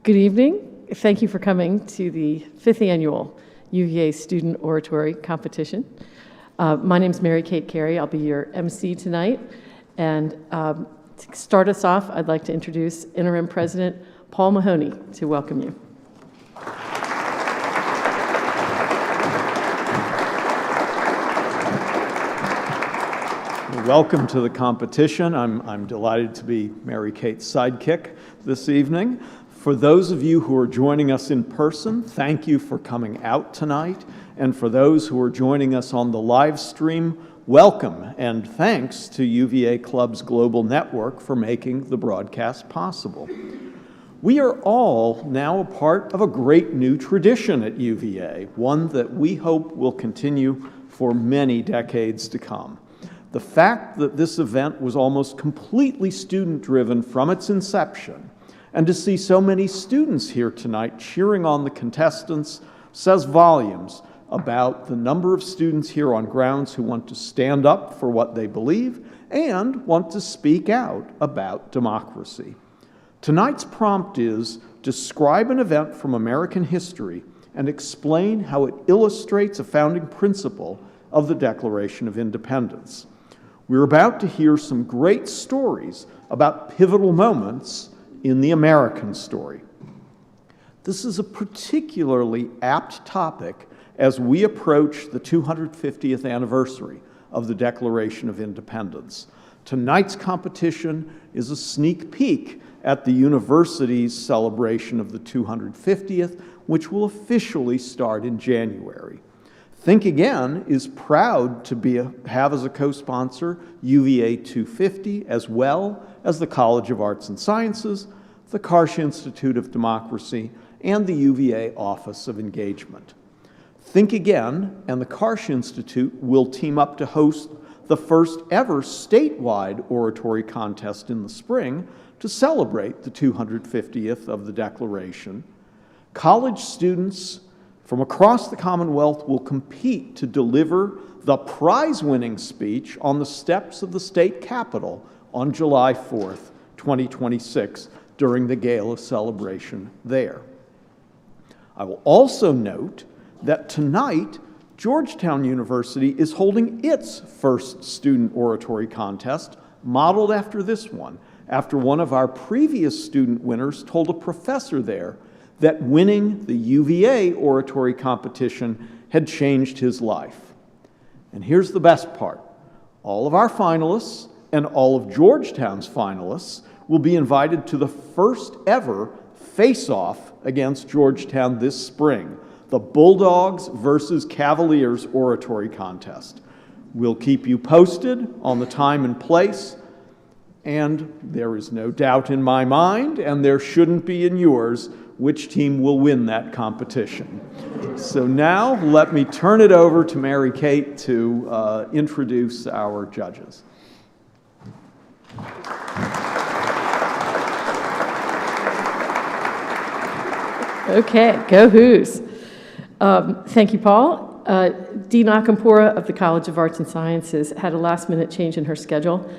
Good evening. Thank you for coming to the 5th annual UVA Student Oratory Competition. My name is Mary Kate Carey. I'll be your MC tonight. And to start us off, I'd like to introduce Interim President Paul Mahoney to welcome you. Welcome to the competition. I'm delighted to be Mary Kate's sidekick this evening. For those of you who are joining us in person, thank you for coming out tonight. And for those who are joining us on the live stream, welcome and thanks to UVA Club's global network for making the broadcast possible. We are all now a part of a great new tradition at UVA, one that we hope will continue for many decades to come. The fact that this event was almost completely student-driven from its inception, and to see so many students here tonight cheering on the contestants says volumes about the number of students here on grounds who want to stand up for what they believe and want to speak out about democracy. Tonight's prompt is, describe an event from American history and explain how it illustrates a founding principle of the Declaration of Independence. We're about to hear some great stories about pivotal moments in the American story. This is a particularly apt topic as we approach the 250th anniversary of the Declaration of Independence. Tonight's competition is a sneak peek at the university's celebration of the 250th, which will officially start in January. Think Again is proud to have as a co-sponsor UVA 250, as well as the College of Arts and Sciences, the Karsh Institute of Democracy, and the UVA Office of Engagement. Think Again and the Karsh Institute will team up to host the first ever statewide oratory contest in the spring to celebrate the 250th of the Declaration. College students from across the Commonwealth will compete to deliver the prize-winning speech on the steps of the state capitol on July 4th, 2026, during the gala celebration there. I will also note that tonight, Georgetown University is holding its first student oratory contest, modeled after this one, after one of our previous student winners told a professor there that winning the UVA oratory competition had changed his life. And here's the best part. All of our finalists and all of Georgetown's finalists will be invited to the first ever face-off against Georgetown this spring, the Bulldogs versus Cavaliers oratory contest. We'll keep you posted on the time and place, and there is no doubt in my mind, and there shouldn't be in yours, which team will win that competition. So now let me turn it over to Mary Kate to introduce our judges. Okay, go Who's. Thank you, Paul. Dee Nakampura of the College of Arts and Sciences had a last-minute change in her schedule,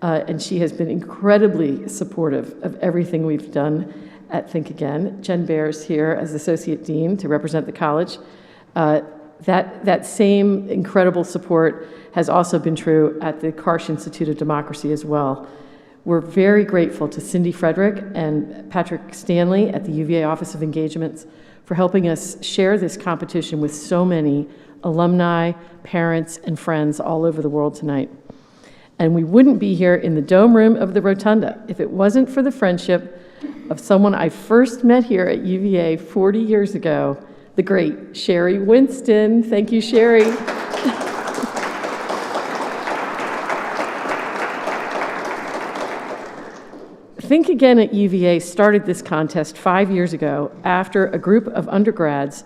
and she has been incredibly supportive of everything we've done at Think Again. Jen Baer's here as Associate Dean to represent the college. That same incredible support has also been true at the Karsh Institute of Democracy as well. We're very grateful to Cindy Frederick and Patrick Stanley at the UVA Office of Engagements for helping us share this competition with so many alumni, parents, and friends all over the world tonight. And we wouldn't be here in the dome room of the Rotunda if it wasn't for the friendship of someone I first met here at UVA 40 years ago, the great Sherry Winston. Thank you, Sherry. Think Again at UVA started this contest 5 years ago after a group of undergrads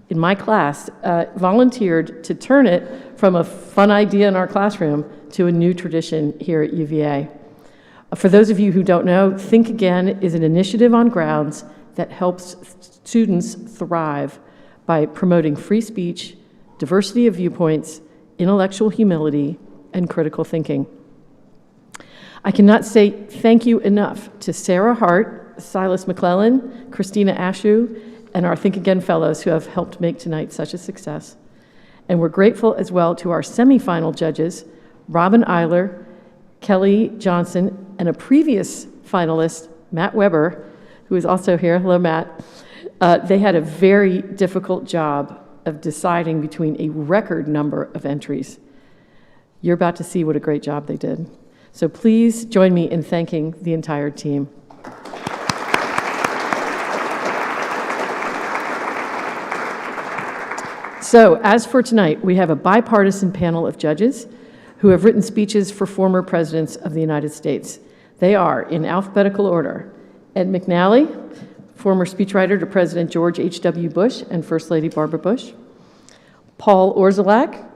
in my class volunteered to turn it from a fun idea in our classroom to a new tradition here at UVA. For those of you who don't know, Think Again is an initiative on grounds that helps students thrive by promoting free speech, diversity of viewpoints, intellectual humility, and critical thinking. I cannot say thank you enough to Sarah Hart, Silas McClellan, Christina Ashew, and our Think Again Fellows who have helped make tonight such a success. And we're grateful as well to our semifinal judges, Robin Eiler, Kelly Johnson, and a previous finalist, Matt Weber, who is also here. Hello, Matt. They had a very difficult job of deciding between a record number of entries. You're about to see what a great job they did. So please join me in thanking the entire team. So as for tonight, we have a bipartisan panel of judges who have written speeches for former presidents of the United States. They are, in alphabetical order, Ed McNally, former speechwriter to President George H.W. Bush and First Lady Barbara Bush; Paul Orszalak,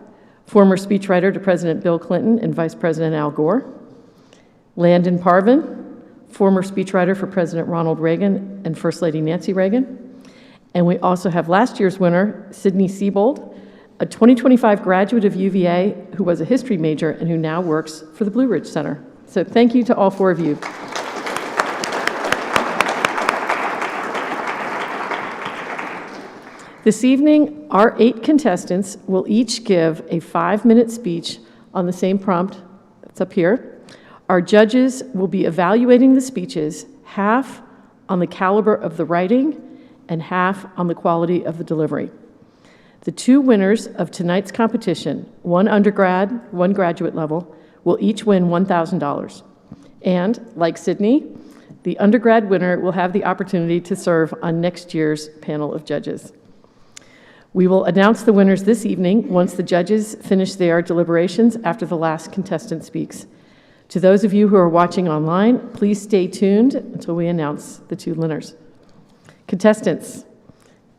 former speechwriter to President Bill Clinton and Vice President Al Gore; Landon Parvin, former speechwriter for President Ronald Reagan and First Lady Nancy Reagan; and we also have last year's winner, Sidney Siebold, a 2025 graduate of UVA who was a history major and who now works for the Blue Ridge Center. So thank you to all four of you. This evening, our 8 contestants will each give a 5-minute speech on the same prompt that's up here. Our judges will be evaluating the speeches, half on the caliber of the writing and half on the quality of the delivery. The 2 winners of tonight's competition, one undergrad, one graduate level, will each win $1,000. And, like Sydney, the undergrad winner will have the opportunity to serve on next year's panel of judges. We will announce the winners this evening once the judges finish their deliberations after the last contestant speaks. To those of you who are watching online, please stay tuned until we announce the 2 winners. Contestants,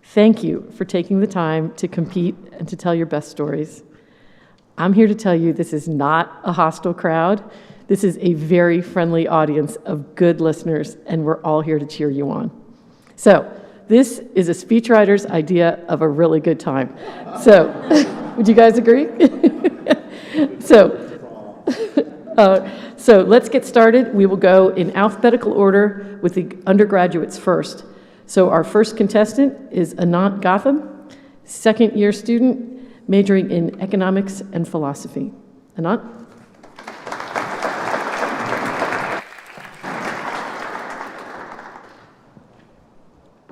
thank you for taking the time to compete and to tell your best stories. I'm here to tell you this is not a hostile crowd. This is a very friendly audience of good listeners, and we're all here to cheer you on. So, this is a speechwriter's idea of a really good time. So, would you guys agree? So let's get started. We will go in alphabetical order with the undergraduates first. So our first contestant is Anant Gotham, second-year student majoring in economics and philosophy. Anant?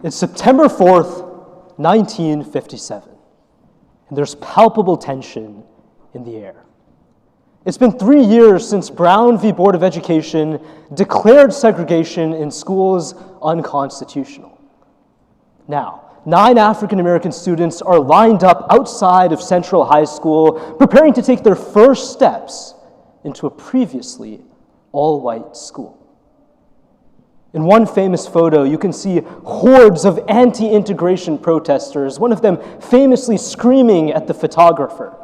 It's September 4th, 1957, and there's palpable tension in the air. It's been 3 years since Brown v. Board of Education declared segregation in schools unconstitutional. Now, 9 African-American students are lined up outside of Central High School, preparing to take their first steps into a previously all-white school. In one famous photo, you can see hordes of anti-integration protesters, one of them famously screaming at the photographer.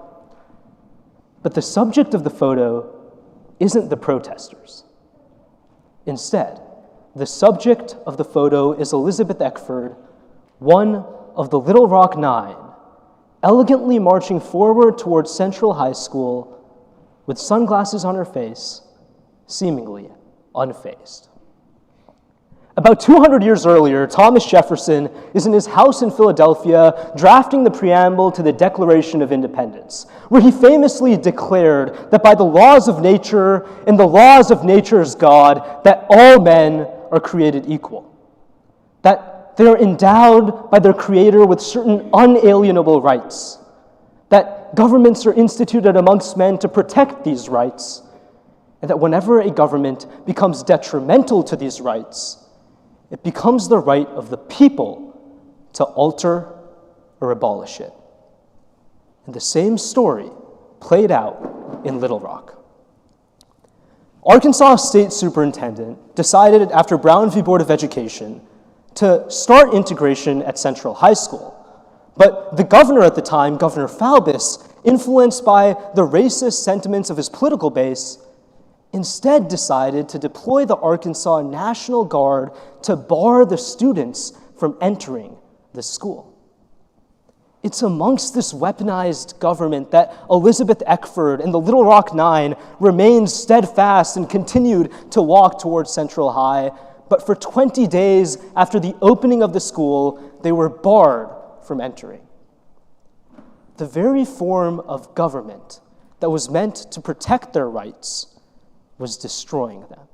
But the subject of the photo isn't the protesters. Instead, the subject of the photo is Elizabeth Eckford, one of the Little Rock Nine, elegantly marching forward towards Central High School with sunglasses on her face, seemingly unfazed. About 200 years earlier, Thomas Jefferson is in his house in Philadelphia drafting the preamble to the Declaration of Independence, where he famously declared that by the laws of nature and the laws of nature's God, that all men are created equal, that they are endowed by their Creator with certain unalienable rights, that governments are instituted amongst men to protect these rights, and that whenever a government becomes detrimental to these rights, it becomes the right of the people to alter or abolish it. And the same story played out in Little Rock. Arkansas State Superintendent decided after Brown v. Board of Education to start integration at Central High School. But the governor at the time, Governor Faubus, influenced by the racist sentiments of his political base, instead decided to deploy the Arkansas National Guard to bar the students from entering the school. It's amongst this weaponized government that Elizabeth Eckford and the Little Rock Nine remained steadfast and continued to walk towards Central High, but for 20 days after the opening of the school, they were barred from entering. The very form of government that was meant to protect their rights was destroying them.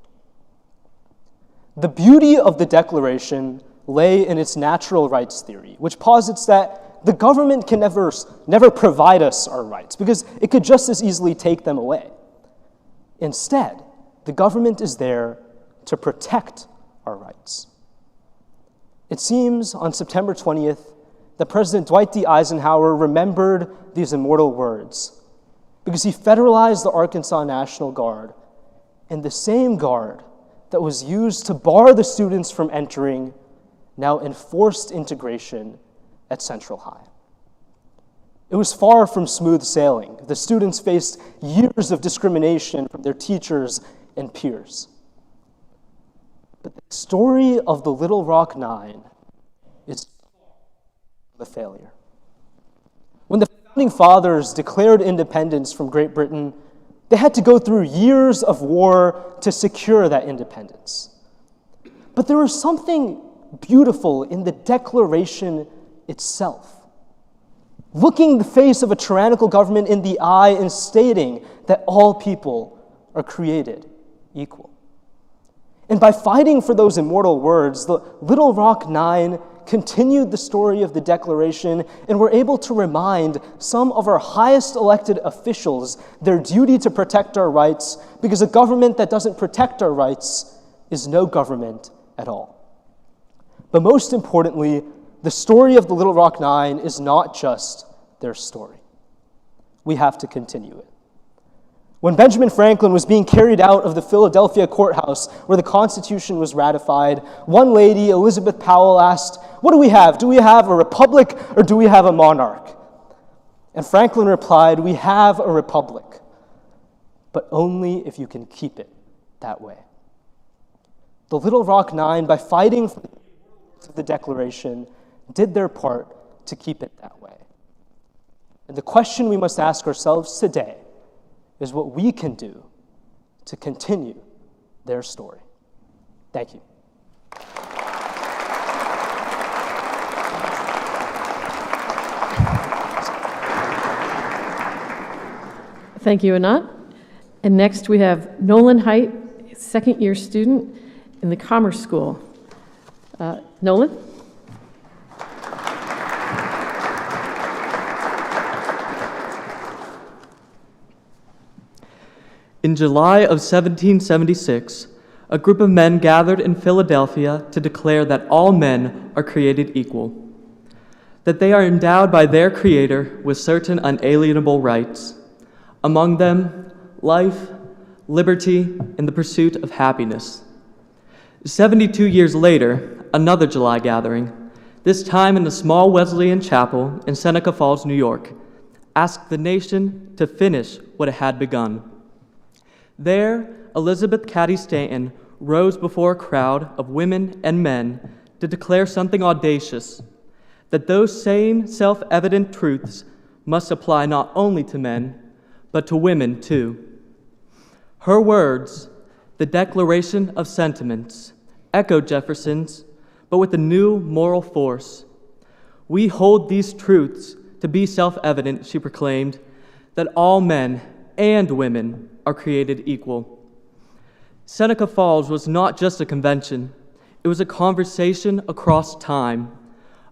The beauty of the Declaration lay in its natural rights theory, which posits that the government can never provide us our rights because it could just as easily take them away. Instead, the government is there to protect our rights. It seems on September 20th that President Dwight D. Eisenhower remembered these immortal words because he federalized the Arkansas National Guard, and the same guard that was used to bar the students from entering now enforced integration at Central High. It was far from smooth sailing. The students faced years of discrimination from their teachers and peers. But the story of the Little Rock Nine is a failure. When the Founding Fathers declared independence from Great Britain, they had to go through years of war to secure that independence. But there was something beautiful in the Declaration itself. Looking the face of a tyrannical government in the eye and stating that all people are created equal. And by fighting for those immortal words, the Little Rock Nine continued the story of the Declaration and were able to remind some of our highest elected officials their duty to protect our rights, because a government that doesn't protect our rights is no government at all. But most importantly, the story of the Little Rock Nine is not just their story. We have to continue it. When Benjamin Franklin was being carried out of the Philadelphia courthouse where the Constitution was ratified, one lady, Elizabeth Powell, asked, "What do we have? Do we have a republic or do we have a monarch?" And Franklin replied, "We have a republic, but only if you can keep it that way." The Little Rock Nine, by fighting for the Declaration, did their part to keep it that way. And the question we must ask ourselves today is what we can do to continue their story. Thank you. Thank you, Anat. And next we have Nolan Height, second-year student in the Commerce School. Nolan? In July of 1776, a group of men gathered in Philadelphia to declare that all men are created equal, that they are endowed by their Creator with certain unalienable rights, among them life, liberty, and the pursuit of happiness. 72 years later, another July gathering, this time in a small Wesleyan chapel in Seneca Falls, New York, asked the nation to finish what it had begun. There, Elizabeth Cady Stanton rose before a crowd of women and men to declare something audacious, that those same self-evident truths must apply not only to men, but to women too. Her words, the Declaration of Sentiments, echoed Jefferson's, but with a new moral force. "We hold these truths to be self-evident," she proclaimed, "that all men and women are created equal." Seneca Falls was not just a convention, it was a conversation across time,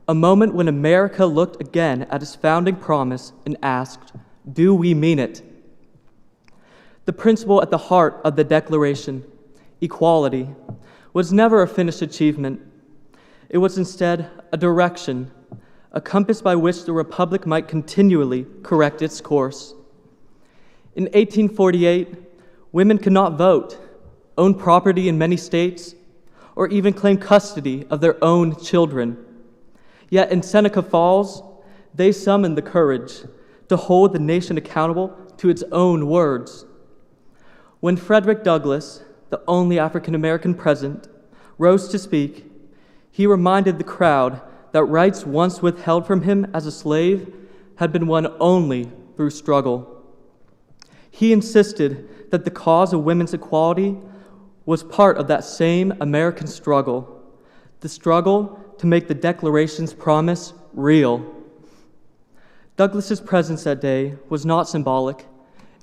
a moment when America looked again at its founding promise and asked, do we mean it? The principle at the heart of the Declaration, equality, was never a finished achievement. It was instead a direction, a compass by which the Republic might continually correct its course. In 1848, women could not vote, own property in many states, or even claim custody of their own children. Yet in Seneca Falls, they summoned the courage to hold the nation accountable to its own words. When Frederick Douglass, the only African-American president, rose to speak, he reminded the crowd that rights once withheld from him as a slave had been won only through struggle. He insisted that the cause of women's equality was part of that same American struggle, the struggle to make the Declaration's promise real. Douglass's presence that day was not symbolic,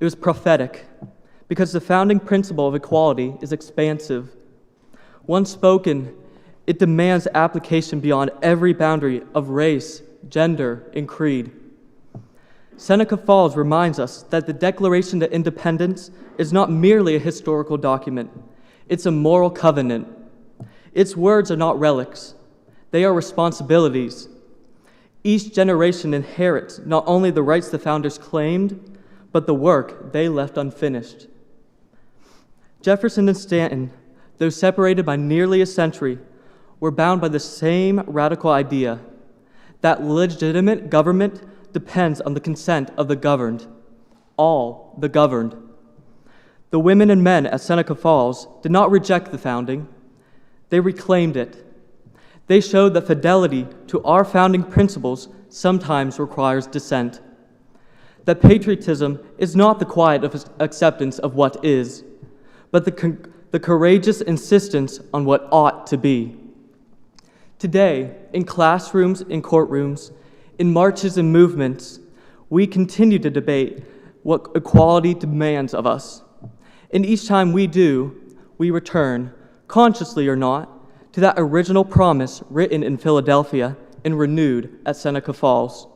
it was prophetic, because the founding principle of equality is expansive. Once spoken, it demands application beyond every boundary of race, gender, and creed. Seneca Falls reminds us that the Declaration of Independence is not merely a historical document, it's a moral covenant. Its words are not relics, they are responsibilities. Each generation inherits not only the rights the founders claimed, but the work they left unfinished. Jefferson and Stanton, though separated by nearly a century, were bound by the same radical idea that legitimate government depends on the consent of the governed, all the governed. The women and men at Seneca Falls did not reject the founding, they reclaimed it. They showed that fidelity to our founding principles sometimes requires dissent, that patriotism is not the quiet acceptance of what is, but the courageous insistence on what ought to be. Today, in classrooms, in courtrooms, in marches and movements, we continue to debate what equality demands of us. And each time we do, we return, consciously or not, to that original promise written in Philadelphia and renewed at Seneca Falls.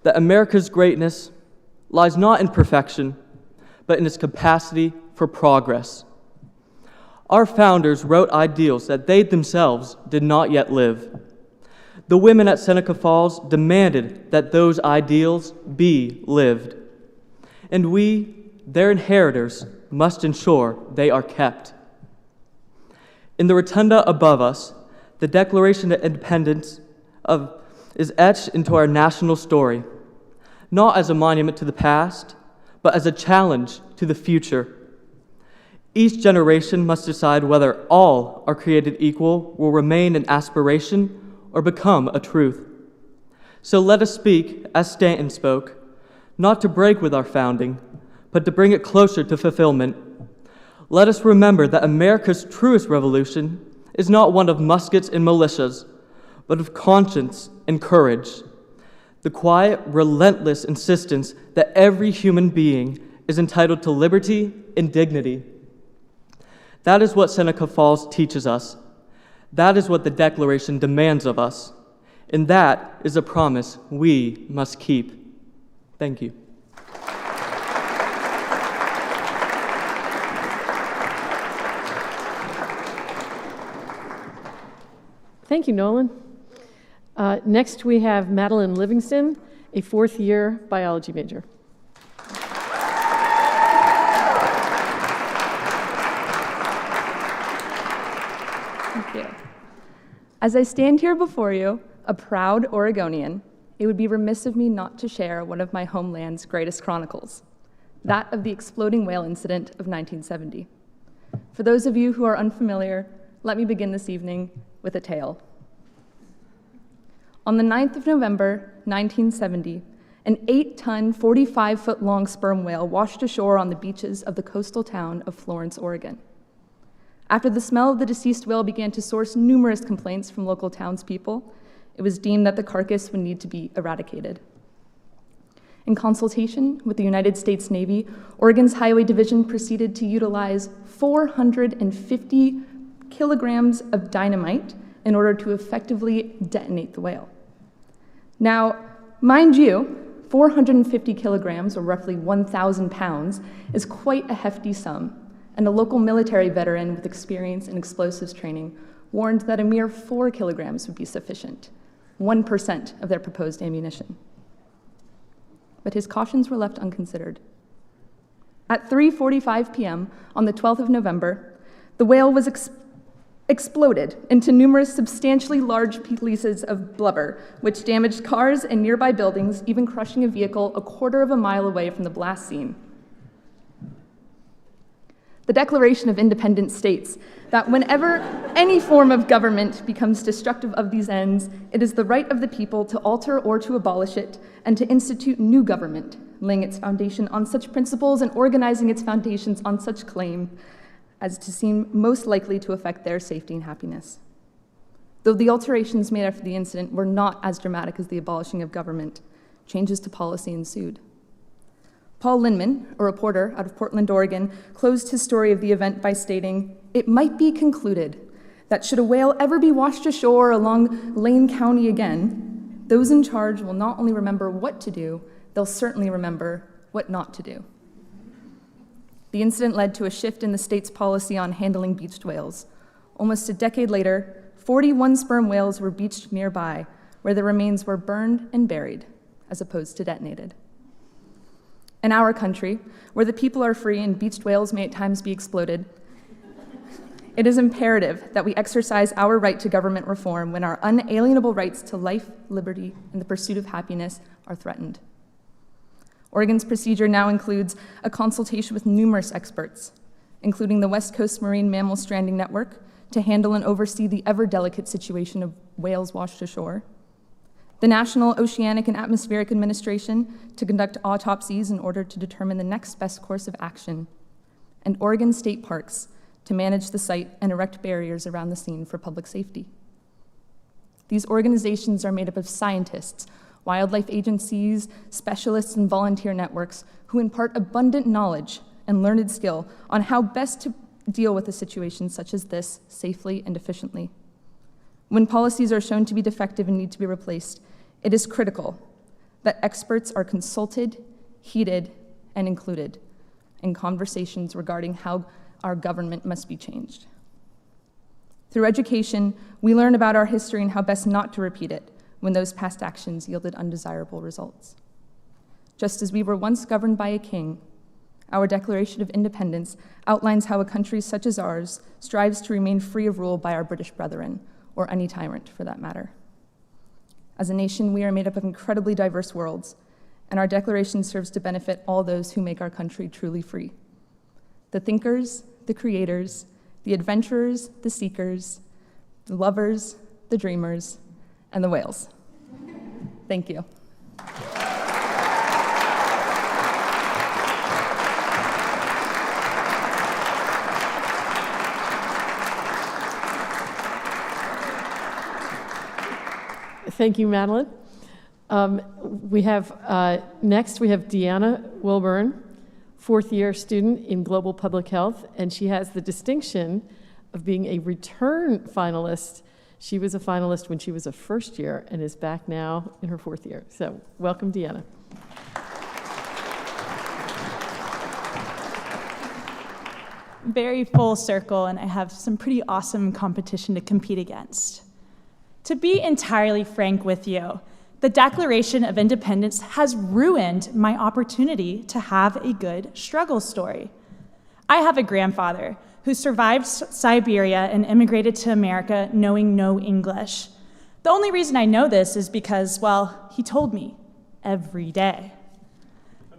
That America's greatness lies not in perfection, but in its capacity for progress. Our founders wrote ideals that they themselves did not yet live. The women at Seneca Falls demanded that those ideals be lived. And we, their inheritors, must ensure they are kept. In the rotunda above us, the Declaration of Independence is etched into our national story, not as a monument to the past, but as a challenge to the future. Each generation must decide whether all are created equal will remain an aspiration or become a truth. So let us speak, as Stanton spoke, not to break with our founding, but to bring it closer to fulfillment. Let us remember that America's truest revolution is not one of muskets and militias, but of conscience and courage. The quiet, relentless insistence that every human being is entitled to liberty and dignity. That is what Seneca Falls teaches us. That is what the Declaration demands of us. And that is a promise we must keep. Thank you. Thank you, Nolan. Next, we have Madeline Livingston, a fourth-year biology major. Thank you. As I stand here before you, a proud Oregonian, it would be remiss of me not to share one of my homeland's greatest chronicles, that of the exploding whale incident of 1970. For those of you who are unfamiliar, let me begin this evening with a tale. On the 9th of November, 1970, an 8-ton, 45-foot-long sperm whale washed ashore on the beaches of the coastal town of Florence, Oregon. After the smell of the deceased whale began to source numerous complaints from local townspeople, it was deemed that the carcass would need to be eradicated. In consultation with the United States Navy, Oregon's Highway Division proceeded to utilize 450 kilograms of dynamite in order to effectively detonate the whale. Now, mind you, 450 kilograms, or roughly 1,000 pounds, is quite a hefty sum, and a local military veteran with experience in explosives training warned that a mere 4 kilograms would be sufficient, 1% of their proposed ammunition. But his cautions were left unconsidered. At 3:45 p.m. on the 12th of November, the whale was exploded into numerous substantially large pieces of blubber, which damaged cars and nearby buildings, even crushing a vehicle a quarter of a mile away from the blast scene. The Declaration of Independence states that whenever any form of government becomes destructive of these ends, it is the right of the people to alter or to abolish it and to institute new government, laying its foundation on such principles and organizing its foundations on such claim as to seem most likely to affect their safety and happiness. Though the alterations made after the incident were not as dramatic as the abolishing of government, changes to policy ensued. Paul Linman, a reporter out of Portland, Oregon, closed his story of the event by stating, "It might be concluded that should a whale ever be washed ashore along Lane County again, those in charge will not only remember what to do, they'll certainly remember what not to do." The incident led to a shift in the state's policy on handling beached whales. Almost a decade later, 41 sperm whales were beached nearby, where their remains were burned and buried, as opposed to detonated. In our country, where the people are free and beached whales may at times be exploded, it is imperative that we exercise our right to government reform when our unalienable rights to life, liberty, and the pursuit of happiness are threatened. Oregon's procedure now includes a consultation with numerous experts, including the West Coast Marine Mammal Stranding Network, to handle and oversee the ever-delicate situation of whales washed ashore, the National Oceanic and Atmospheric Administration to conduct autopsies in order to determine the next best course of action, and Oregon State Parks to manage the site and erect barriers around the scene for public safety. These organizations are made up of scientists, wildlife agencies, specialists, and volunteer networks who impart abundant knowledge and learned skill on how best to deal with a situation such as this safely and efficiently. When policies are shown to be defective and need to be replaced, it is critical that experts are consulted, heeded, and included in conversations regarding how our government must be changed. Through education, we learn about our history and how best not to repeat it when those past actions yielded undesirable results. Just as we were once governed by a king, our Declaration of Independence outlines how a country such as ours strives to remain free of rule by our British brethren, or any tyrant for that matter. As a nation, we are made up of incredibly diverse worlds, and our Declaration serves to benefit all those who make our country truly free. The thinkers, the creators, the adventurers, the seekers, the lovers, the dreamers, and the whales. Thank you. Thank you, Madeline. Next we have Deanna Wilburn, fourth-year student in Global Public Health, and she has the distinction of being a return finalist. She was a finalist when she was a first year and is back now in her fourth year. So welcome, Deanna. Very full circle, and I have some pretty awesome competition to compete against. To be entirely frank with you, the Declaration of Independence has ruined my opportunity to have a good struggle story. I have a grandfather who survived Siberia and immigrated to America knowing no English. The only reason I know this is because, well, he told me every day.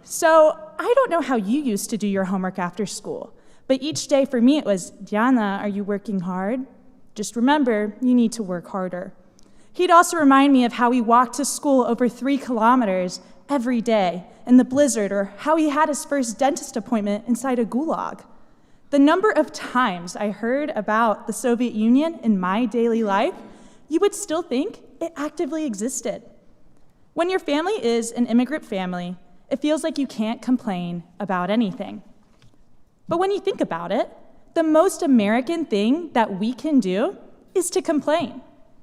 So I don't know how you used to do your homework after school, but each day for me it was, "Diana, are you working hard? Just remember, you need to work harder." He'd also remind me of how he walked to school over 3 kilometers every day in the blizzard, or how he had his first dentist appointment inside a gulag. The number of times I heard about the Soviet Union in my daily life, you would still think it actively existed. When your family is an immigrant family, it feels like you can't complain about anything. But when you think about it, the most American thing that we can do is to complain.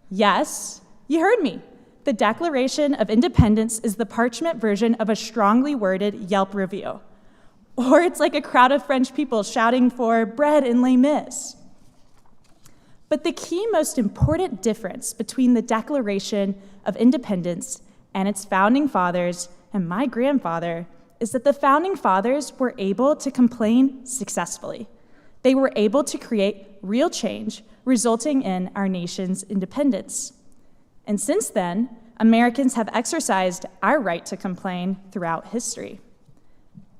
Yes, you heard me. The Declaration of Independence is the parchment version of a strongly worded Yelp review. Or it's like a crowd of French people shouting for bread in Les Mis. But the key most important difference between the Declaration of Independence and its founding fathers and my grandfather is that the founding fathers were able to complain successfully. They were able to create real change, resulting in our nation's independence. And since then, Americans have exercised our right to complain throughout history.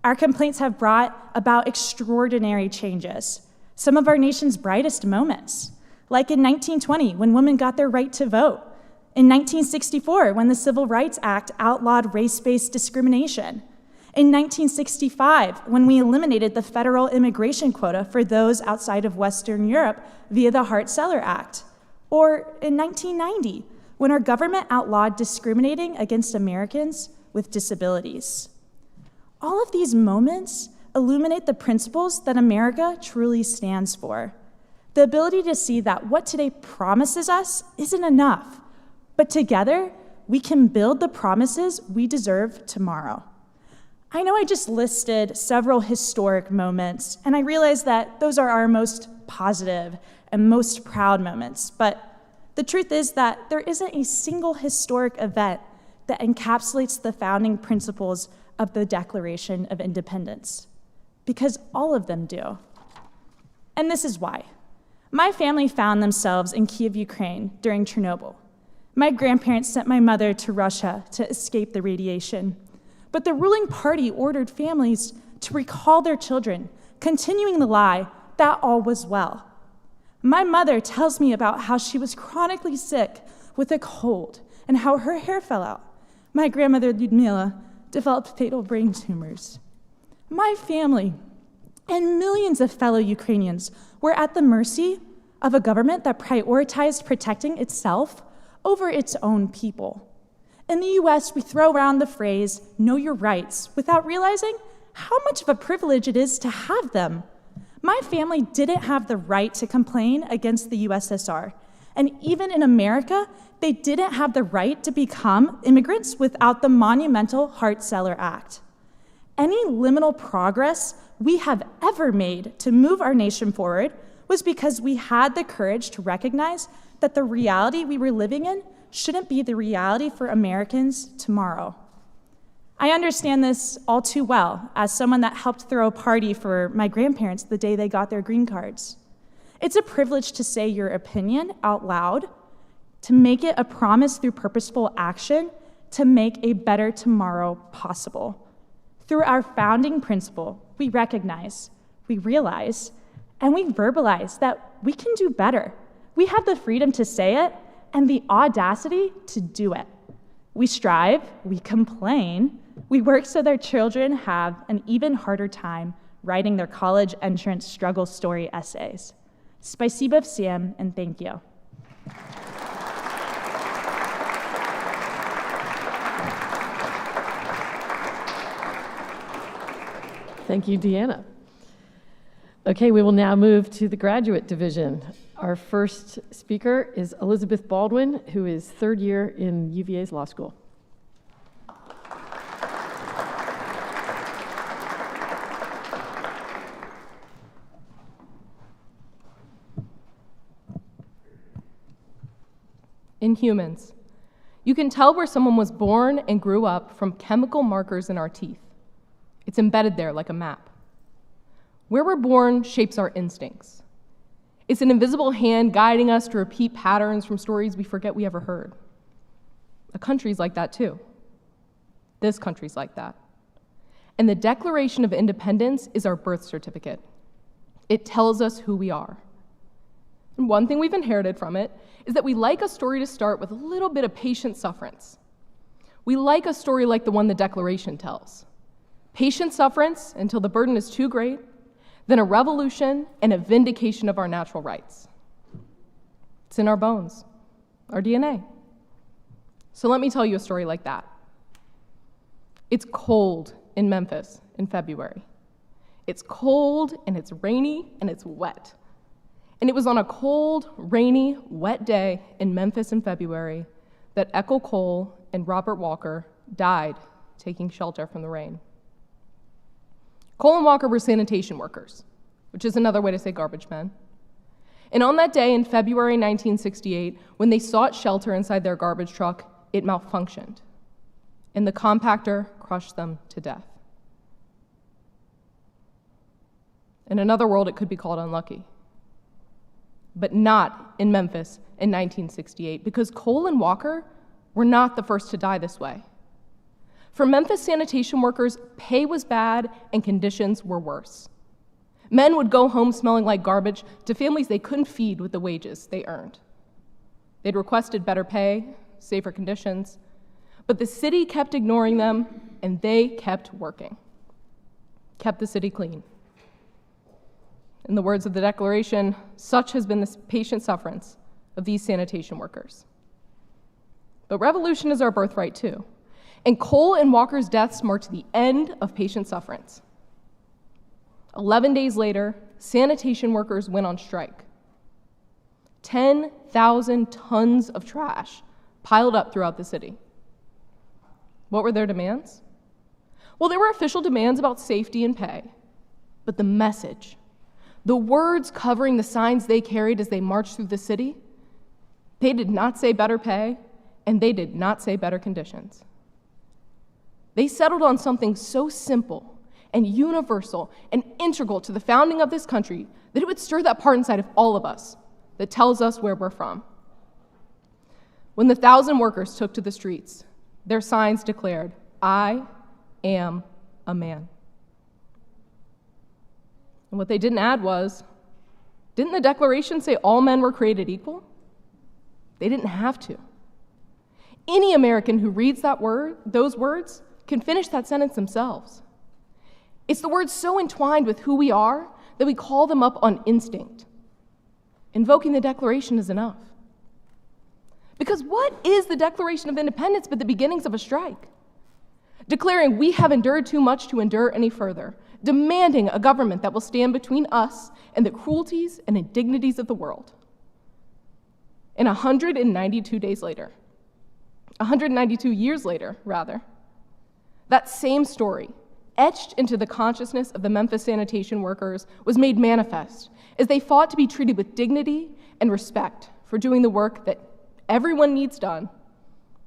Our complaints have brought about extraordinary changes, some of our nation's brightest moments, like in 1920 when women got their right to vote, in 1964 when the Civil Rights Act outlawed race-based discrimination, In 1965, when we eliminated the federal immigration quota for those outside of Western Europe via the Hart-Celler Act. Or in 1990, when our government outlawed discriminating against Americans with disabilities. All of these moments illuminate the principles that America truly stands for. The ability to see that what today promises us isn't enough, but together we can build the promises we deserve tomorrow. I know I just listed several historic moments, and I realize that those are our most positive and most proud moments, but the truth is that there isn't a single historic event that encapsulates the founding principles of the Declaration of Independence, because all of them do. And this is why. My family found themselves in Kyiv, Ukraine during Chernobyl. My grandparents sent my mother to Russia to escape the radiation. But the ruling party ordered families to recall their children, continuing the lie that all was well. My mother tells me about how she was chronically sick with a cold and how her hair fell out. My grandmother, Lyudmila, developed fatal brain tumors. My family and millions of fellow Ukrainians were at the mercy of a government that prioritized protecting itself over its own people. In the US, we throw around the phrase, know your rights, without realizing how much of a privilege it is to have them. My family didn't have the right to complain against the USSR. And even in America, they didn't have the right to become immigrants without the monumental Hart-Celler Act. Any liminal progress we have ever made to move our nation forward was because we had the courage to recognize that the reality we were living in shouldn't be the reality for Americans tomorrow. I understand this all too well as someone that helped throw a party for my grandparents the day they got their green cards. It's a privilege to say your opinion out loud, to make it a promise through purposeful action, to make a better tomorrow possible. Through our founding principle, we recognize, we realize, and we verbalize that we can do better. We have the freedom to say it and the audacity to do it. We strive, we complain, we work so their children have an even harder time writing their college entrance struggle story essays. Spasibo всем, and thank you. Thank you, Deanna. Okay, we will now move to the graduate division. Our first speaker is Elizabeth Baldwin, who is third year in UVA's law school. In humans, you can tell where someone was born and grew up from chemical markers in our teeth. It's embedded there like a map. Where we're born shapes our instincts. It's an invisible hand guiding us to repeat patterns from stories we forget we ever heard. A country's like that too. This country's like that. And the Declaration of Independence is our birth certificate. It tells us who we are. And one thing we've inherited from it is that we like a story to start with a little bit of patient sufferance. We like a story like the one the Declaration tells. Patient sufferance until the burden is too great, then a revolution and a vindication of our natural rights. It's in our bones, our DNA. So let me tell you a story like that. It's cold in Memphis in February. It's cold and it's rainy and it's wet. And it was on a cold, rainy, wet day in Memphis in February that Ethel Cole and Robert Walker died taking shelter from the rain. Cole and Walker were sanitation workers, which is another way to say garbage men. And on that day in February 1968, when they sought shelter inside their garbage truck, it malfunctioned, and the compactor crushed them to death. In another world, it could be called unlucky, but not in Memphis in 1968, because Cole and Walker were not the first to die this way. For Memphis sanitation workers, pay was bad and conditions were worse. Men would go home smelling like garbage to families they couldn't feed with the wages they earned. They'd requested better pay, safer conditions, but the city kept ignoring them and they kept working. kept the city clean. In the words of the Declaration, such has been the patient sufferance of these sanitation workers. But revolution is our birthright too, and Cole and Walker's deaths marked the end of patient sufferance. 11 days later, sanitation workers went on strike. 10,000 tons of trash piled up throughout the city. What were their demands? Well, there were official demands about safety and pay, but the message, the words covering the signs they carried as they marched through the city, they did not say better pay, and they did not say better conditions. They settled on something so simple and universal and integral to the founding of this country that it would stir that part inside of all of us that tells us where we're from. When the 1,000 workers took to the streets, their signs declared, "I am a man." And what they didn't add was, didn't the Declaration say all men were created equal? They didn't have to. Any American who reads those words can finish that sentence themselves. It's the words so entwined with who we are that we call them up on instinct. Invoking the Declaration is enough. Because what is the Declaration of Independence but the beginnings of a strike? Declaring we have endured too much to endure any further, demanding a government that will stand between us and the cruelties and indignities of the world. And 192 years later, that same story, etched into the consciousness of the Memphis sanitation workers, was made manifest as they fought to be treated with dignity and respect for doing the work that everyone needs done,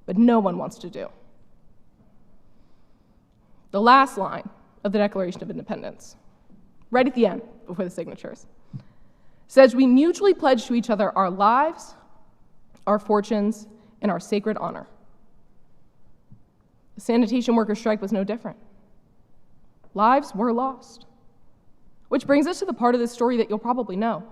but no one wants to do. The last line of the Declaration of Independence, right at the end, before the signatures, says we mutually pledge to each other our lives, our fortunes, and our sacred honor. The sanitation workers' strike was no different. Lives were lost. Which brings us to the part of this story that you'll probably know.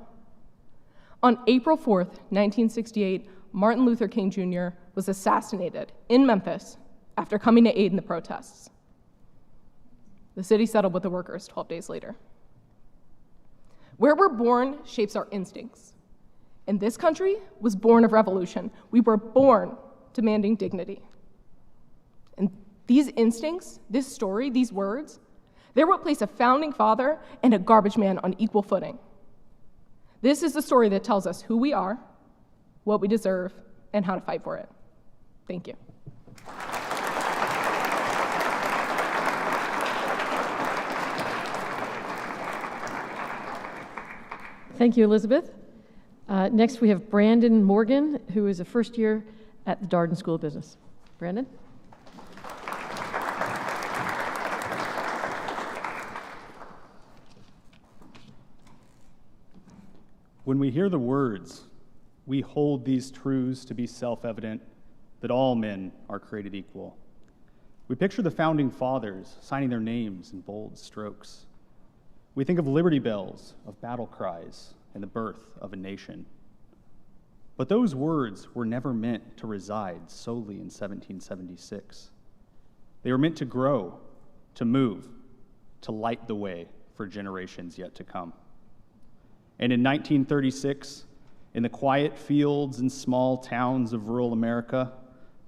On April 4th, 1968, Martin Luther King Jr. was assassinated in Memphis after coming to aid in the protests. The city settled with the workers 12 days later. Where we're born shapes our instincts. And this country was born of revolution. We were born demanding dignity. And these instincts, this story, these words, they're what place a founding father and a garbage man on equal footing. This is the story that tells us who we are, what we deserve, and how to fight for it. Thank you. Thank you, Elizabeth. Next, we have Brandon Morgan, who is a first year at the Darden School of Business. Brandon? When we hear the words, we hold these truths to be self-evident, that all men are created equal. We picture the founding fathers signing their names in bold strokes. We think of liberty bells, of battle cries, and the birth of a nation. But those words were never meant to reside solely in 1776. They were meant to grow, to move, to light the way for generations yet to come. And in 1936, in the quiet fields and small towns of rural America,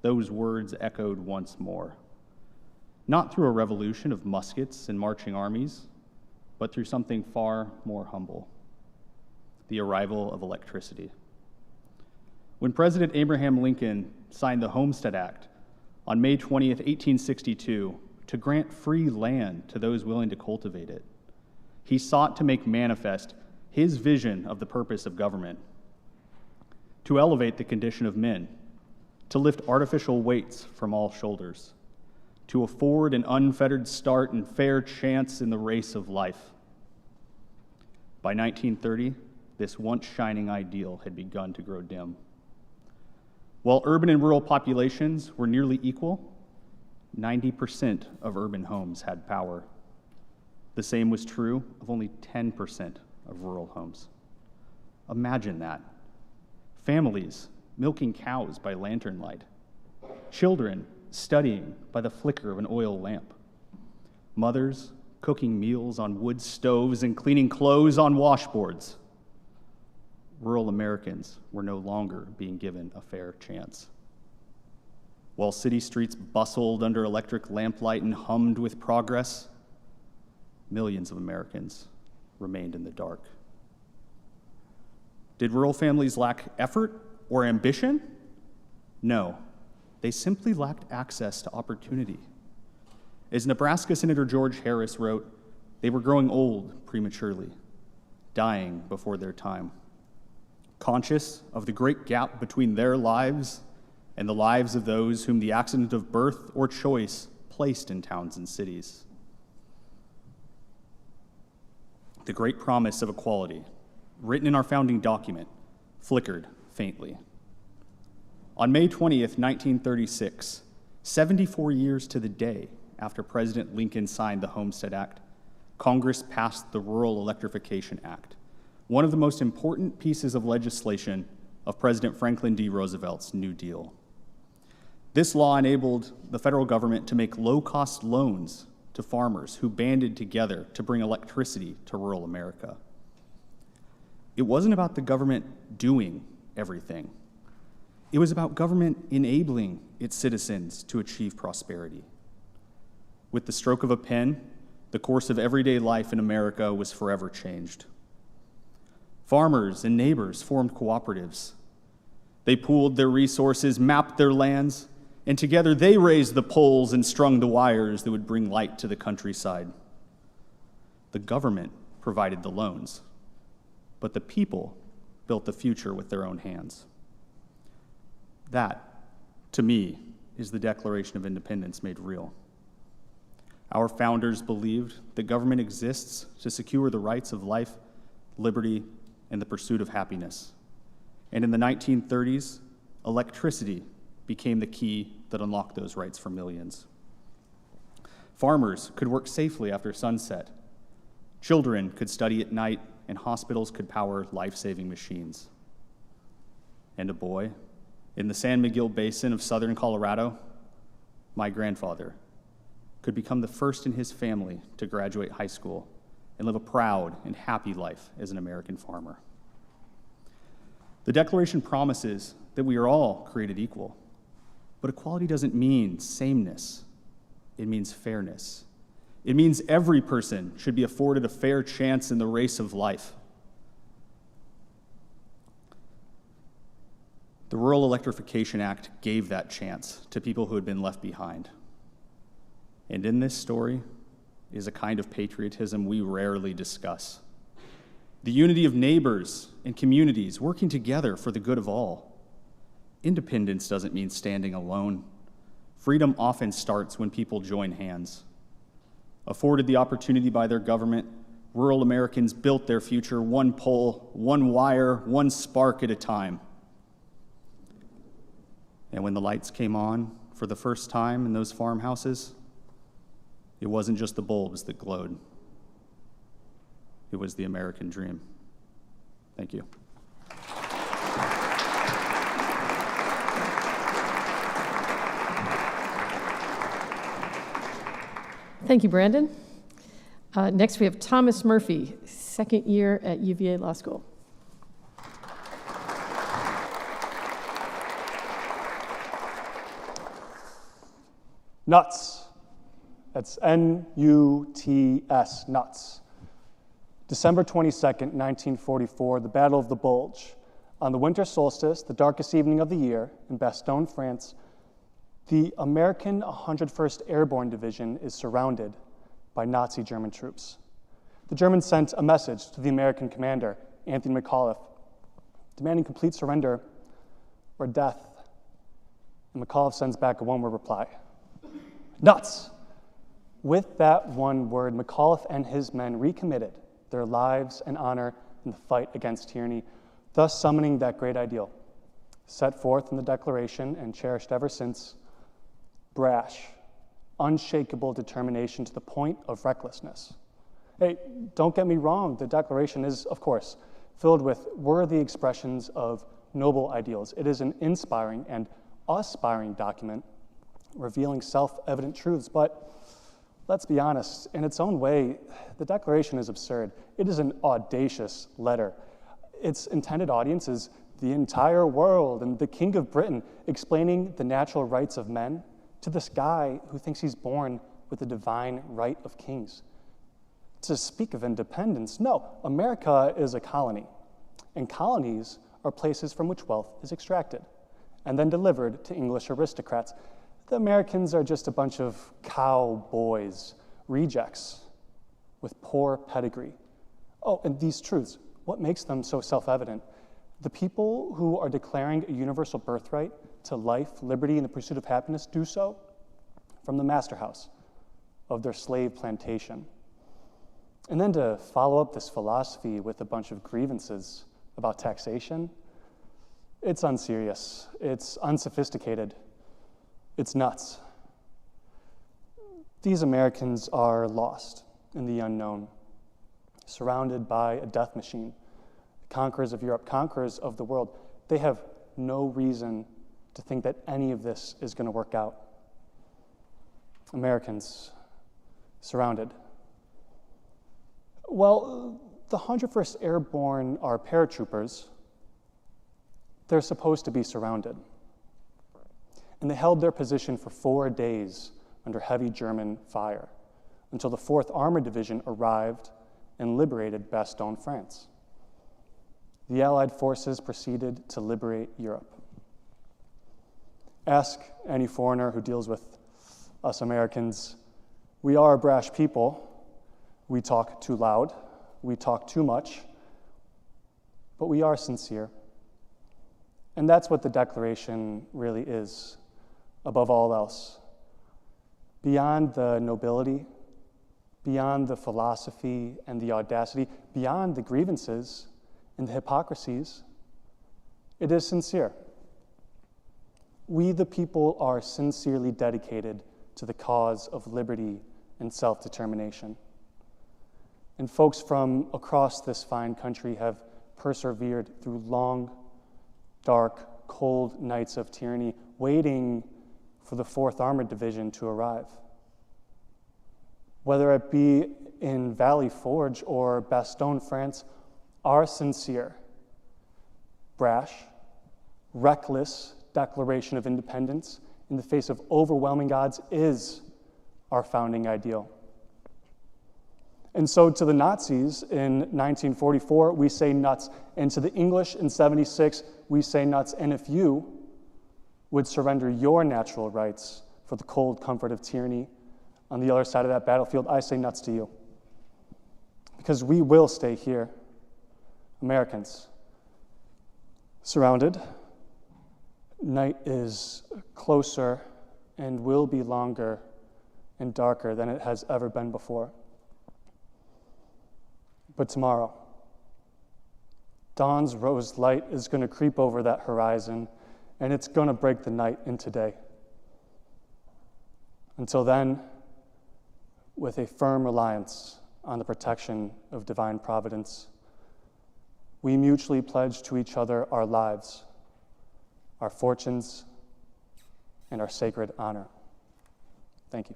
those words echoed once more. Not through a revolution of muskets and marching armies, but through something far more humble, the arrival of electricity. When President Abraham Lincoln signed the Homestead Act on May 20th, 1862, to grant free land to those willing to cultivate it, he sought to make manifest his vision of the purpose of government, to elevate the condition of men, to lift artificial weights from all shoulders, to afford an unfettered start and fair chance in the race of life. By 1930, this once shining ideal had begun to grow dim. While urban and rural populations were nearly equal, 90% of urban homes had power. The same was true of only 10% of rural homes. Imagine that. Families milking cows by lantern light. Children studying by the flicker of an oil lamp. Mothers cooking meals on wood stoves and cleaning clothes on washboards. Rural Americans were no longer being given a fair chance. While city streets bustled under electric lamplight and hummed with progress, millions of Americans remained in the dark. Did rural families lack effort or ambition? No, they simply lacked access to opportunity. As Nebraska Senator George Harris wrote, they were growing old prematurely, dying before their time. Conscious of the great gap between their lives and the lives of those whom the accident of birth or choice placed in towns and cities. The great promise of equality, written in our founding document, flickered faintly. On May 20th, 1936, 74 years to the day after President Lincoln signed the Homestead Act, Congress passed the Rural Electrification Act, one of the most important pieces of legislation of President Franklin D. Roosevelt's New Deal. This law enabled the federal government to make low-cost loans to farmers who banded together to bring electricity to rural America. It wasn't about the government doing everything. It was about government enabling its citizens to achieve prosperity. With the stroke of a pen, the course of everyday life in America was forever changed. Farmers and neighbors formed cooperatives. They pooled their resources, mapped their lands, and together they raised the poles and strung the wires that would bring light to the countryside. The government provided the loans, but the people built the future with their own hands. That, to me, is the Declaration of Independence made real. Our founders believed that government exists to secure the rights of life, liberty, and the pursuit of happiness. And in the 1930s, electricity became the key that unlocked those rights for millions. Farmers could work safely after sunset. Children could study at night, and hospitals could power life-saving machines. And a boy in the San Miguel Basin of southern Colorado, my grandfather, could become the first in his family to graduate high school and live a proud and happy life as an American farmer. The Declaration promises that we are all created equal, but equality doesn't mean sameness. It means fairness. It means every person should be afforded a fair chance in the race of life. The Rural Electrification Act gave that chance to people who had been left behind. And in this story is a kind of patriotism we rarely discuss. The unity of neighbors and communities working together for the good of all. Independence doesn't mean standing alone. Freedom often starts when people join hands. Afforded the opportunity by their government, rural Americans built their future one pole, one wire, one spark at a time. And when the lights came on for the first time in those farmhouses, it wasn't just the bulbs that glowed. It was the American dream. Thank you. Thank you, Brandon. Next, we have Thomas Murphy, second year at UVA Law School. Nuts. That's N-U-T-S, nuts. December 22nd, 1944, the Battle of the Bulge. On the winter solstice, the darkest evening of the year, in Bastogne, France, the American 101st Airborne Division is surrounded by Nazi German troops. The Germans sent a message to the American commander, Anthony McAuliffe, demanding complete surrender or death. And McAuliffe sends back a one-word reply: nuts. With that one word, McAuliffe and his men recommitted their lives and honor in the fight against tyranny, thus summoning that great ideal, set forth in the Declaration and cherished ever since: brash, unshakable determination to the point of recklessness. Hey, don't get me wrong, the Declaration is, of course, filled with worthy expressions of noble ideals. It is an inspiring and aspiring document revealing self-evident truths, but Let's be honest, in its own way, the Declaration is absurd. It is an audacious letter. Its intended audience is the entire world and the King of Britain, explaining the natural rights of men to this guy who thinks he's born with the divine right of kings. To speak of independence, no, America is a colony, and colonies are places from which wealth is extracted and then delivered to English aristocrats. The Americans are just a bunch of cowboys, rejects with poor pedigree. Oh, and these truths, what makes them so self-evident? The people who are declaring a universal birthright to life, liberty, and the pursuit of happiness do so from the master house of their slave plantation. And then to follow up this philosophy with a bunch of grievances about taxation, it's unserious, it's unsophisticated, it's nuts. These Americans are lost in the unknown, surrounded by a death machine. Conquerors of Europe, conquerors of the world, they have no reason to think that any of this is going to work out. Americans, surrounded. Well, the 101st Airborne are paratroopers. They're supposed to be surrounded. And they held their position for 4 days under heavy German fire until the 4th Armored Division arrived and liberated Bastogne, France. The Allied forces proceeded to liberate Europe. Ask any foreigner who deals with us Americans. We are a brash people. We talk too loud. We talk too much. But we are sincere. And that's what the Declaration really is, above all else. Beyond the nobility, beyond the philosophy and the audacity, beyond the grievances and the hypocrisies, it is sincere. We, the people, are sincerely dedicated to the cause of liberty and self-determination. And folks from across this fine country have persevered through long, dark, cold nights of tyranny, waiting for the 4th Armored Division to arrive. Whether it be in Valley Forge or Bastogne, France, our sincere, brash, reckless declaration of independence in the face of overwhelming odds is our founding ideal. And so to the Nazis in 1944, we say nuts. And to the English in 76, we say nuts. And if you would surrender your natural rights for the cold comfort of tyranny on the other side of that battlefield, I say nuts to you. Because we will stay here, Americans, surrounded. Night is closer and will be longer and darker than it has ever been before. But tomorrow, dawn's rose light is going to creep over that horizon, and it's going to break the night into day. Until then, with a firm reliance on the protection of divine providence, we mutually pledge to each other our lives, our fortunes, and our sacred honor. Thank you.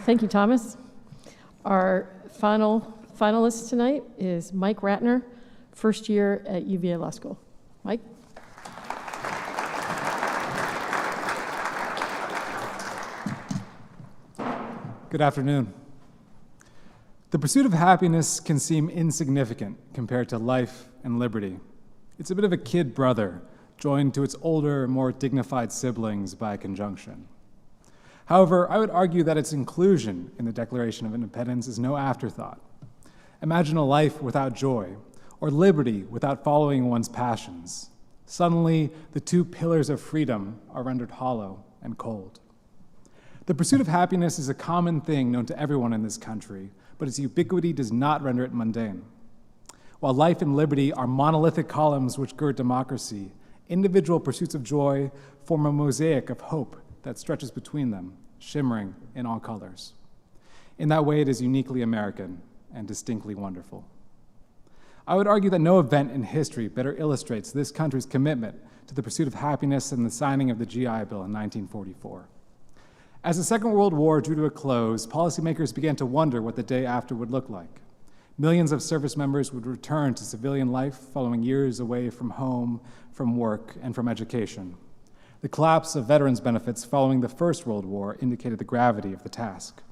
Thank you, Thomas. Our finalist tonight is Mike Ratner, first year at UVA Law School. Mike? Good afternoon. The pursuit of happiness can seem insignificant compared to life and liberty. It's a bit of a kid brother joined to its older, more dignified siblings by conjunction. However, I would argue that its inclusion in the Declaration of Independence is no afterthought. Imagine a life without joy, or liberty without following one's passions. Suddenly, the two pillars of freedom are rendered hollow and cold. The pursuit of happiness is a common thing known to everyone in this country, but its ubiquity does not render it mundane. While life and liberty are monolithic columns which gird democracy, individual pursuits of joy form a mosaic of hope that stretches between them, shimmering in all colors. In that way, it is uniquely American and distinctly wonderful. I would argue that no event in history better illustrates this country's commitment to the pursuit of happiness than the signing of the GI Bill in 1944. As the Second World War drew to a close, policymakers began to wonder what the day after would look like. Millions of service members would return to civilian life following years away from home, from work, and from education. The collapse of veterans' benefits following the First World War indicated the gravity of the task.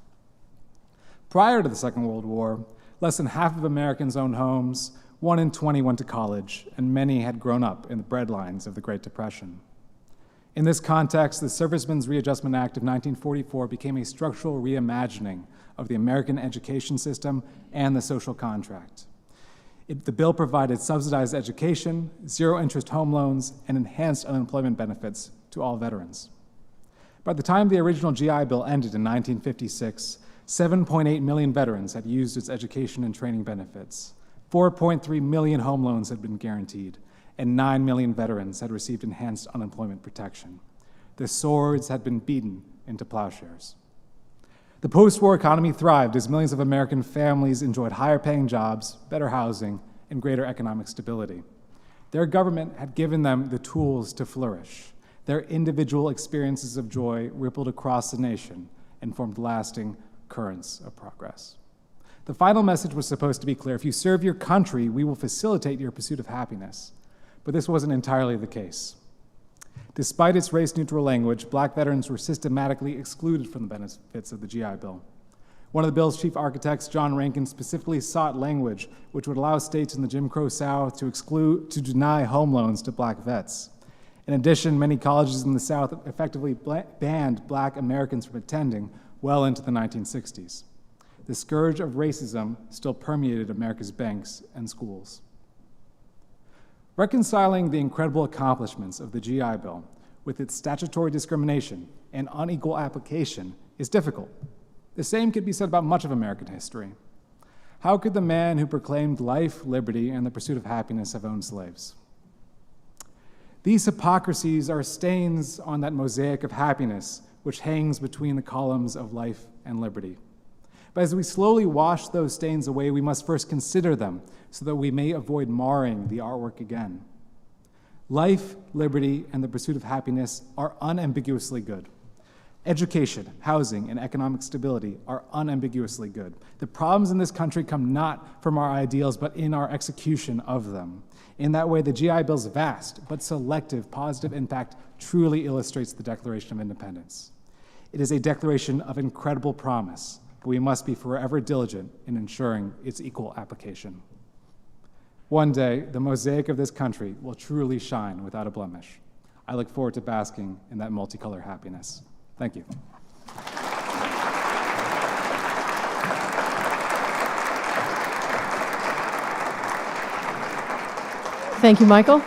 Prior to the Second World War, less than half of Americans owned homes, 1 in 20 went to college, and many had grown up in the breadlines of the Great Depression. In this context, the Servicemen's Readjustment Act of 1944 became a structural reimagining of the American education system and the social contract. The bill provided subsidized education, zero-interest home loans, and enhanced unemployment benefits to all veterans. By the time the original GI Bill ended in 1956, 7.8 million veterans had used its education and training benefits. 4.3 million home loans had been guaranteed, and 9 million veterans had received enhanced unemployment protection. The swords had been beaten into plowshares. The post-war economy thrived as millions of American families enjoyed higher-paying jobs, better housing, and greater economic stability. Their government had given them the tools to flourish. Their individual experiences of joy rippled across the nation and formed lasting currents of progress. The final message was supposed to be clear: if you serve your country, we will facilitate your pursuit of happiness. But this wasn't entirely the case. Despite its race-neutral language, black veterans were systematically excluded from the benefits of the GI Bill. One of the bill's chief architects, John Rankin, specifically sought language which would allow states in the Jim Crow South to deny home loans to black vets. In addition, many colleges in the South effectively banned black Americans from attending well into the 1960s. The scourge of racism still permeated America's banks and schools. Reconciling the incredible accomplishments of the GI Bill with its statutory discrimination and unequal application is difficult. The same could be said about much of American history. How could the man who proclaimed life, liberty, and the pursuit of happiness have owned slaves? These hypocrisies are stains on that mosaic of happiness which hangs between the columns of life and liberty. But as we slowly wash those stains away, we must first consider them so that we may avoid marring the artwork again. Life, liberty, and the pursuit of happiness are unambiguously good. Education, housing, and economic stability are unambiguously good. The problems in this country come not from our ideals, but in our execution of them. In that way, the GI Bill's vast but selective positive impact truly illustrates the Declaration of Independence. It is a declaration of incredible promise, but we must be forever diligent in ensuring its equal application. One day, the mosaic of this country will truly shine without a blemish. I look forward to basking in that multicolor happiness. Thank you. Thank you, Michael.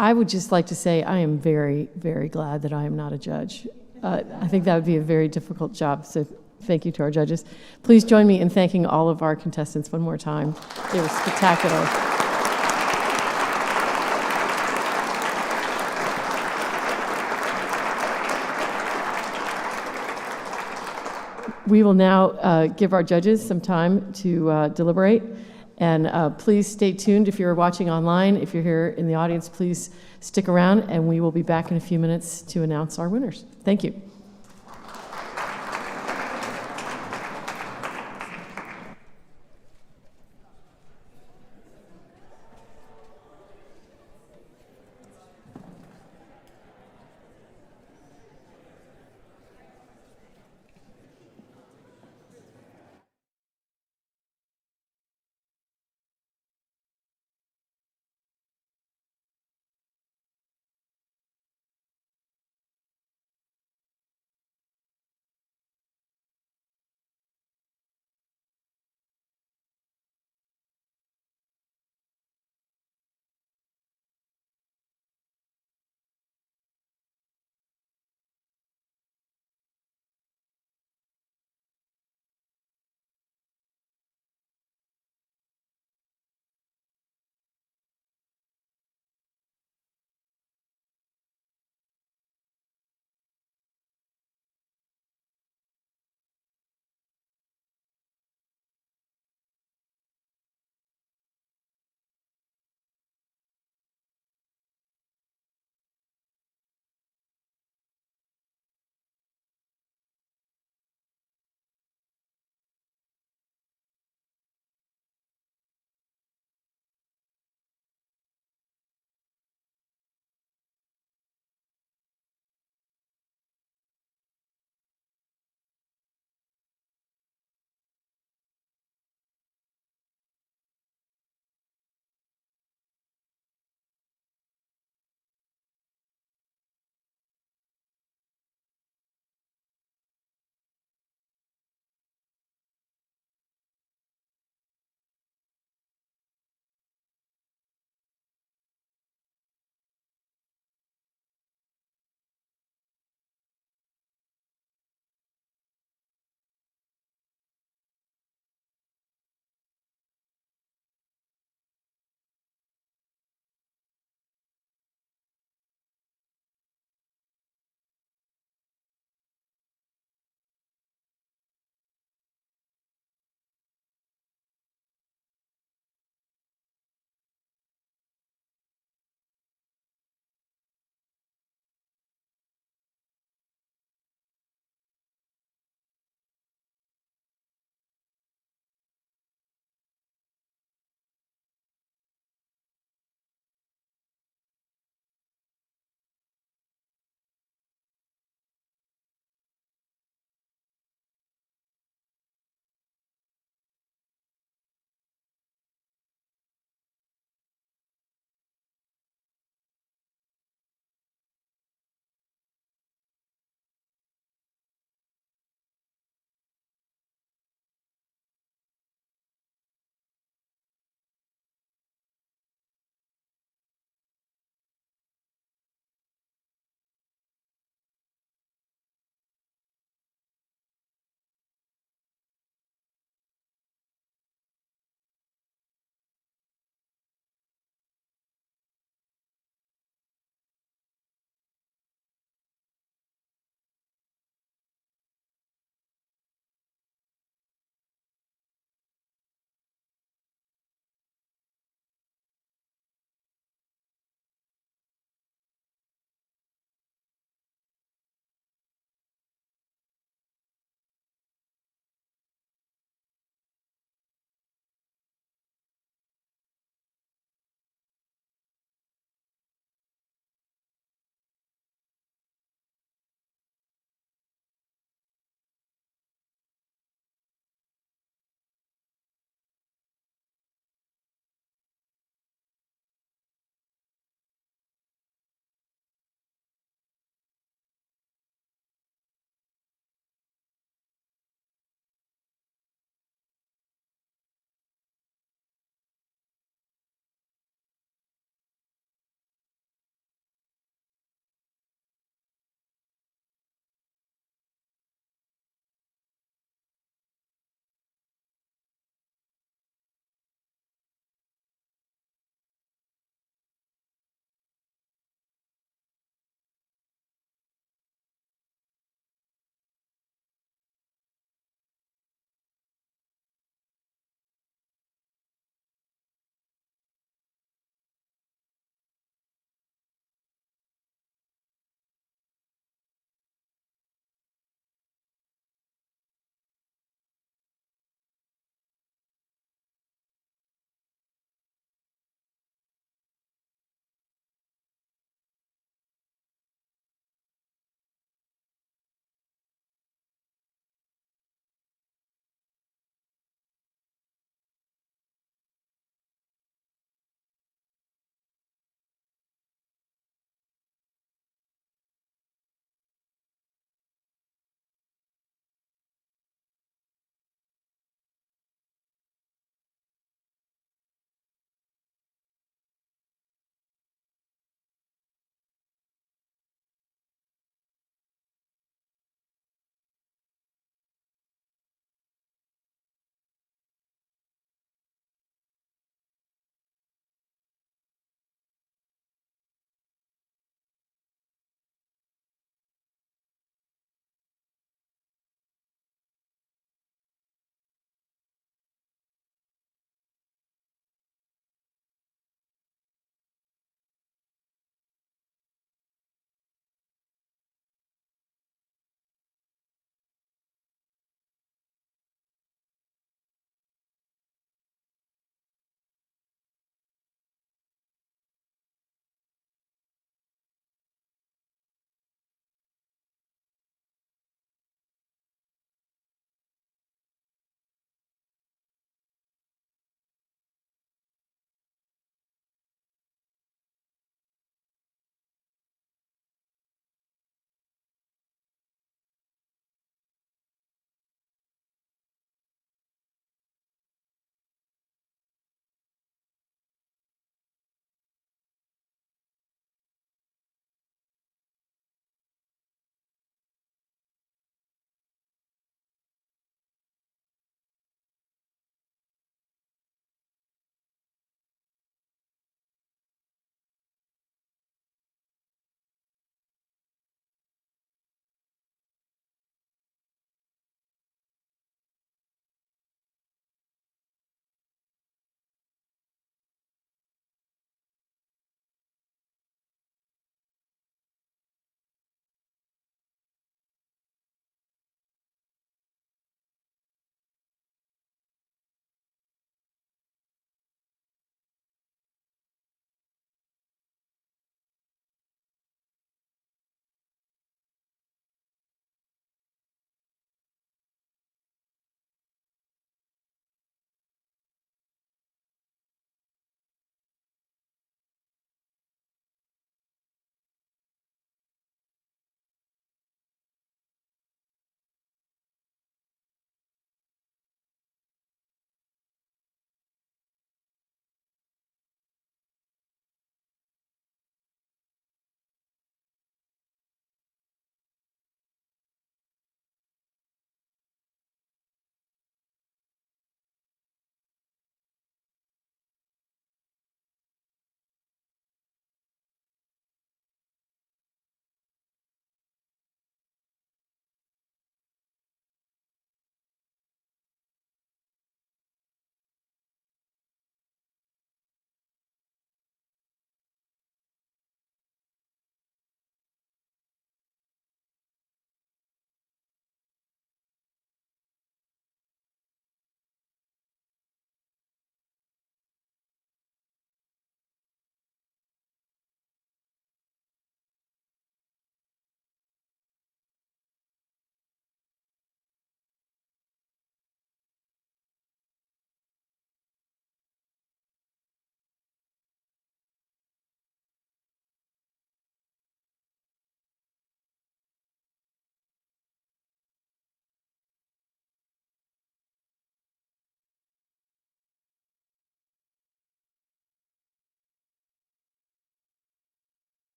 I would just like to say I am very, very glad that I am not a judge. I think that would be a very difficult job, so thank you to our judges. Please join me in thanking all of our contestants one more time. They were spectacular. We will now give our judges some time to deliberate. And please stay tuned if you're watching online. If you're here in the audience, please stick around, and we will be back in a few minutes to announce our winners. Thank you.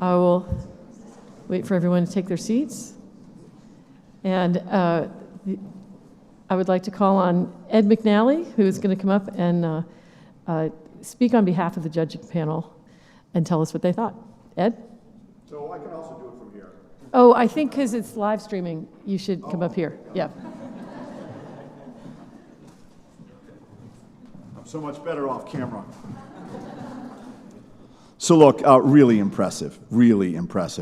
I will wait for everyone to take their seats. And I would like to call on Ed McNally, who is going to come up and speak on behalf of the judging panel and tell us what they thought. Ed? So I can also do it from here. Oh, I think because it's live streaming, you should come up here. Yeah. I'm so much better off camera. So look, really impressive,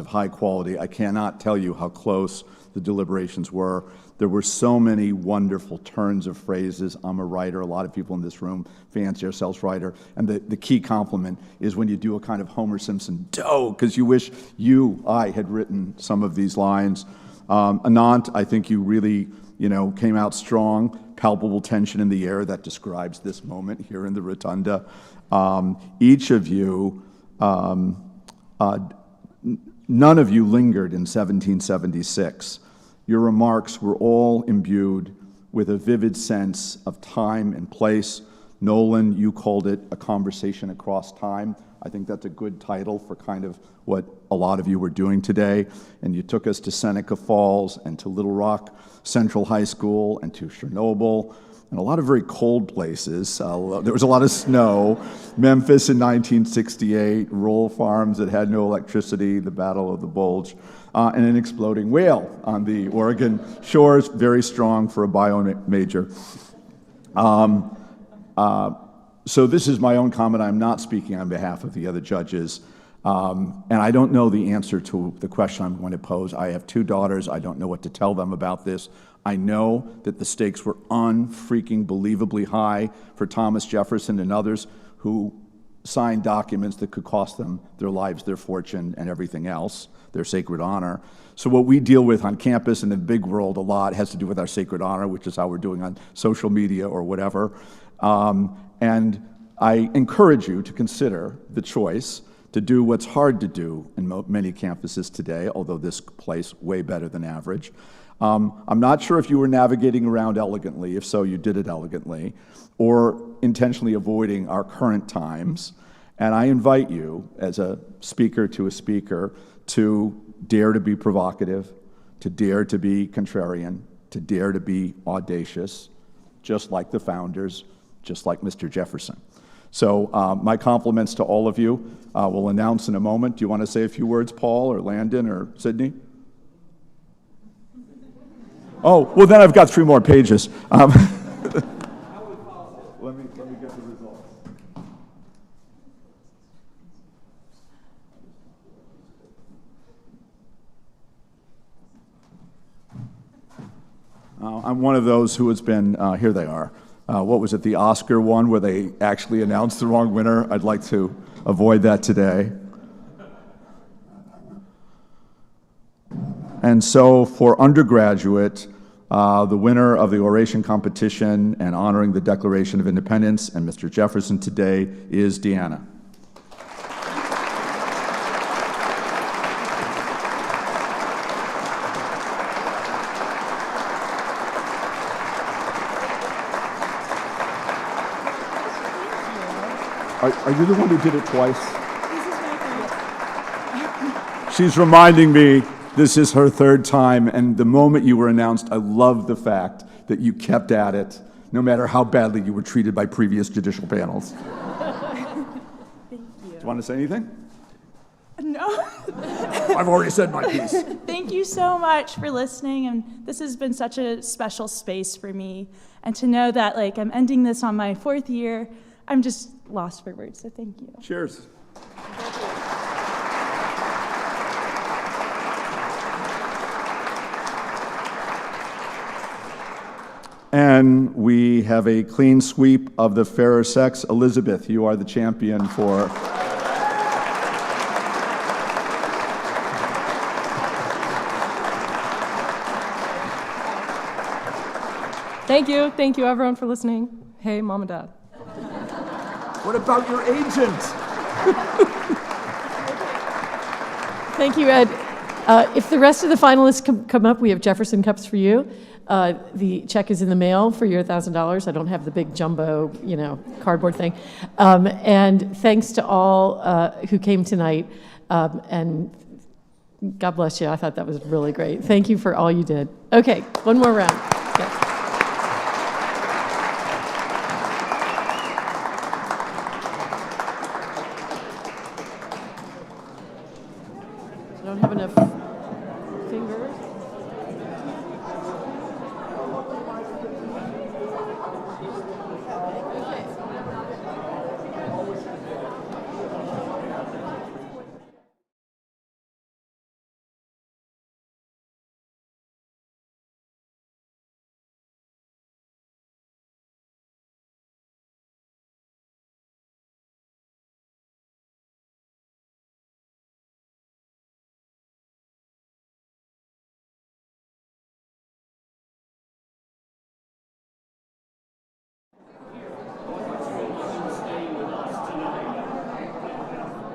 high quality. I cannot tell you how close the deliberations were. There were so many wonderful turns of phrases. I'm a writer. A lot of people in this room fancy ourselves writer. And the key compliment is when you do a kind of Homer Simpson dough, because you wish I had written some of these lines. Anant, I think you really, came out strong. Palpable tension in the air that describes this moment here in the Rotunda. Each of you, none of you lingered in 1776. Your remarks were all imbued with a vivid sense of time and place. Nolan, you called it a conversation across time. I think that's a good title for kind of what a lot of you were doing today. And you took us to Seneca Falls and to Little Rock Central High School and to Chernobyl and a lot of very cold places. There was a lot of snow. Memphis in 1968, rural farms that had no electricity, the Battle of the Bulge, and an exploding whale on the Oregon shores, very strong for a bio major. So this is my own comment. I'm not speaking on behalf of the other judges. And I don't know the answer to the question I'm going to pose. I have 2 daughters. I don't know what to tell them about this. I know that the stakes were unfreaking believably high for Thomas Jefferson and others who signed documents that could cost them their lives, their fortune, and everything else, their sacred honor. So what we deal with on campus and in the big world a lot has to do with our sacred honor, which is how we're doing on social media or whatever. And I encourage you to consider the choice to do what's hard to do in many campuses today, although this place way better than average. I'm not sure if you were navigating around elegantly. If so, you did it elegantly, or intentionally avoiding our current times. And I invite you, as a speaker to a speaker, to dare to be provocative, to dare to be contrarian, to dare to be audacious, just like the founders, just like Mr. Jefferson. So my compliments to all of you. We'll announce in a moment. Do you want to say a few words, Paul or Landon or Sydney? Oh, well, then I've got 3 more pages. Let me get the results. I'm one of those who has been, here they are. What was it, the Oscar one where they actually announced the wrong winner? I'd like to avoid that today. And so for undergraduate, the winner of the oration competition and honoring the Declaration of Independence and Mr. Jefferson today is Deanna. Are you the one who did it twice? This is my third. She's reminding me this is her 3rd time, and the moment you were announced, I love the fact that you kept at it, no matter how badly you were treated by previous judicial panels. Thank you. Do you want to say anything? No. I've already said my piece. Thank you so much for listening, and this has been such a special space for me. And to know that I'm ending this on my 4th year, I'm just lost for words, so thank you. Cheers. And we have a clean sweep of the fairer sex. Elizabeth, you are the champion for... Thank you everyone for listening. Hey, Mom and Dad. What about your agent? Thank you, Ed. If the rest of the finalists come up, we have Jefferson cups for you. The check is in the mail for your $1,000. I don't have the big jumbo, cardboard thing. And thanks to all who came tonight. And God bless you. I thought that was really great. Thank you for all you did. Okay, one more round. Yes. I don't have enough